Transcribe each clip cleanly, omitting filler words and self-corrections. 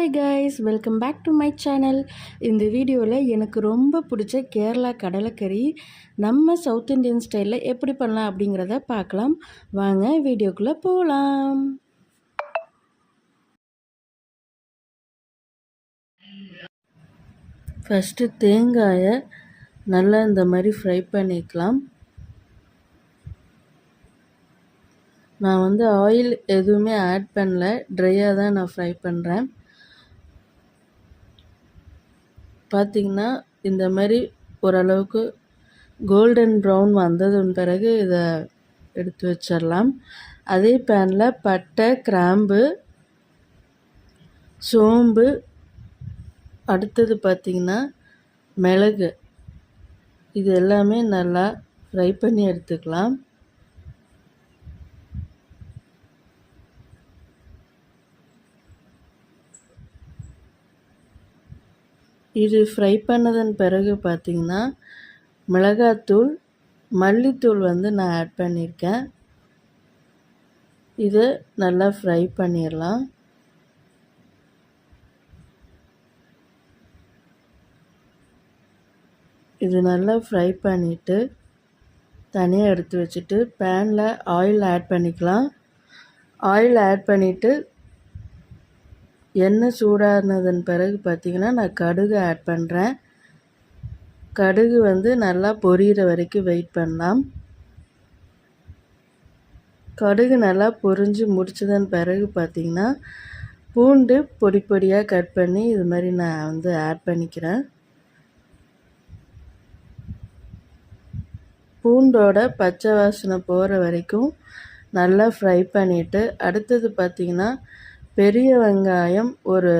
Hi guys, welcome back to my channel. இந்த வீடியோவில் எனக்கு ரொம்ப பிடிச்ச கேரளா கடலைக்கறி நம்ம சவுத் இண்டியன் ஸ்டைலில் எப்படி பண்ணலாம் அப்படிங்கிறத பார்க்கலாம். வாங்க வீடியோக்குள்ளே போகலாம். ஃபஸ்ட்டு தேங்காயை நல்லா இந்த மாதிரி ஃப்ரை பண்ணிக்கலாம். நான் ஆயில் எதுவுமே ஆட் பண்ணல, ட்ரையாக தான் நான் ஃப்ரை பண்ணுறேன். பார்த்திங்கன்னா இந்த மாதிரி ஓரளவுக்கு கோல்டன் ப்ரௌன் வந்ததுன்னு பிறகு இதை எடுத்து வச்சிடலாம். அதே பேனில் பட்டை, கிராம்பு, சோம்பு, அடுத்தது பார்த்திங்கன்னா மிளகு, இது எல்லாமே நல்லா ஃப்ரை பண்ணி எடுத்துக்கலாம். இது ஃப்ரை பண்ணதன் பிறகு பார்த்திங்கன்னா மிளகாத்தூள், மல்லித்தூள் நான் ஆட் பண்ணியிருக்கேன். இதை நல்லா ஃப்ரை பண்ணிடலாம். இது நல்லா ஃப்ரை பண்ணிவிட்டு தனியாக எடுத்து வச்சுட்டு பேனில் ஆயில் ஆட் பண்ணிக்கலாம். ஆயில் ஆட் பண்ணிவிட்டு எண்ணெய் சூடானதன் பிறகு பார்த்திங்கன்னா நான் கடுகு ஆட் பண்ணுறேன். கடுகு நல்லா பொரியிற வரைக்கும் வெயிட் பண்ணலாம். கடுகு நல்லா பொரிஞ்சு முடிச்சதன் பிறகு பார்த்திங்கன்னா பூண்டு பொடி பொடியாக கட் பண்ணி இது மாதிரி நான் ஆட் பண்ணிக்கிறேன். பூண்டோட பச்சை வாசனை போகிற வரைக்கும் நல்லா ஃப்ரை பண்ணிவிட்டு அடுத்தது பார்த்திங்கன்னா பெரிய வெங்காயம் ஒரு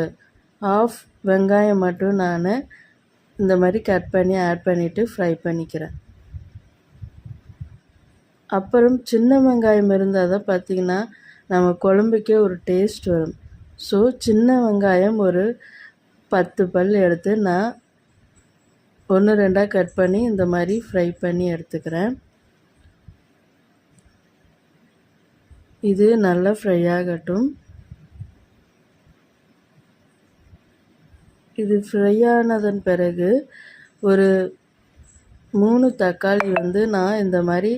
½ வெங்காயம் மட்டும் நான் இந்த மாதிரி கட் பண்ணி ஆட் பண்ணிவிட்டு ஃப்ரை பண்ணிக்கிறேன். அப்புறம் சின்ன வெங்காயம் இருந்தால் தான் பார்த்திங்கன்னா நம்ம குழம்புக்கே ஒரு டேஸ்ட் வரும். ஸோ சின்ன வெங்காயம் ஒரு 10 பல் எடுத்து நான் 1-2 கட் பண்ணி இந்த மாதிரி ஃப்ரை பண்ணி எடுத்துக்கிறேன். இது நல்லா ஃப்ரை ஆகட்டும். இது ஃப்ரை ஆனதன் பிறகு ஒரு 3 தக்காளி நான் இந்த மாதிரி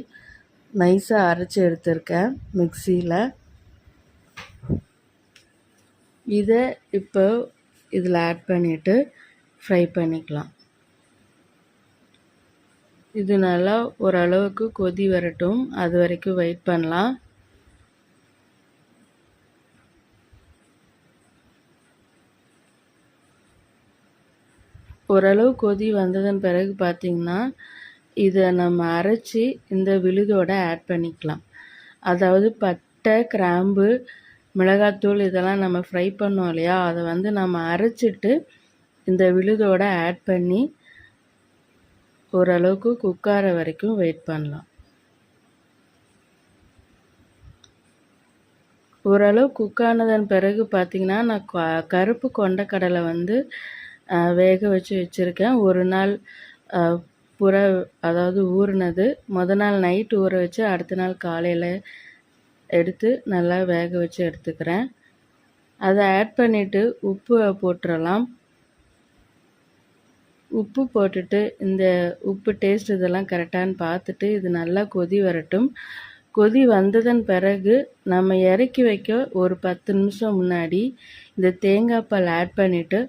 நைஸாக அரைச்சி எடுத்திருக்கேன் மிக்சியில். இதை இப்போ இதில் ஆட் பண்ணிவிட்டு ஃப்ரை பண்ணிக்கலாம். இது நல்லா ஓரளவுக்கு கொதி வரட்டும், அது வரைக்கும் வெயிட் பண்ணலாம். ஓரளவு கொதி வந்ததன் பிறகு பார்த்திங்கன்னா இதை நம்ம அரைச்சி இந்த விழுதோட ஆட் பண்ணிக்கலாம். அதாவது பட்டை, கிராம்பு, மிளகாத்தூள் இதெல்லாம் நம்ம ஃப்ரை பண்ணோம் இல்லையா, அதை நம்ம அரைச்சிட்டு இந்த விழுதோட ஆட் பண்ணி ஓரளவுக்கு குக்கார வரைக்கும் வெயிட் பண்ணலாம். ஓரளவு குக்கானதன் பிறகு பார்த்திங்கன்னா நான் கருப்பு கொண்டக்கடலை வேக வச்சு வச்சுருக்கேன். ஒரு நாள் அதாவது ஊறினது, நாள் நைட்டு ஊற வச்சு அடுத்த நாள் காலையில் எடுத்து நல்லா வேக வச்சு எடுத்துக்கிறேன். அதை ஆட் பண்ணிவிட்டு உப்பு போட்டுடலாம். உப்பு போட்டுட்டு இந்த உப்பு டேஸ்ட் இதெல்லாம் கரெக்டானு பார்த்துட்டு இது நல்லா கொதி வரட்டும். கொதி வந்ததன் பிறகு நம்ம இறக்கி வைக்க ஒரு 10 நிமிஷம் முன்னாடி இந்த தேங்காய் பால் ஆட் பண்ணிவிட்டு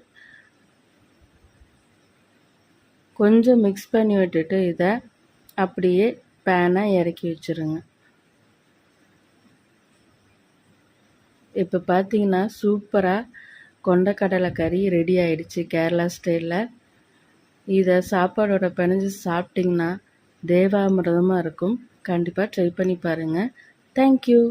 கொஞ்சம் மிக்ஸ் பண்ணி விட்டுட்டு இதை அப்படியே பேனை இறக்கி வச்சுருங்க. இப்போ பார்த்திங்கன்னா சூப்பராக கொண்டக்கடலை கறி ரெடி ஆயிடுச்சு கேரளா ஸ்டைலில். இதை சாப்பாடோட பிணைஞ்சு சாப்பிட்டிங்கன்னா தேவாமிர்தமாக இருக்கும். கண்டிப்பாக ட்ரை பண்ணி பாருங்கள். தேங்க்யூ.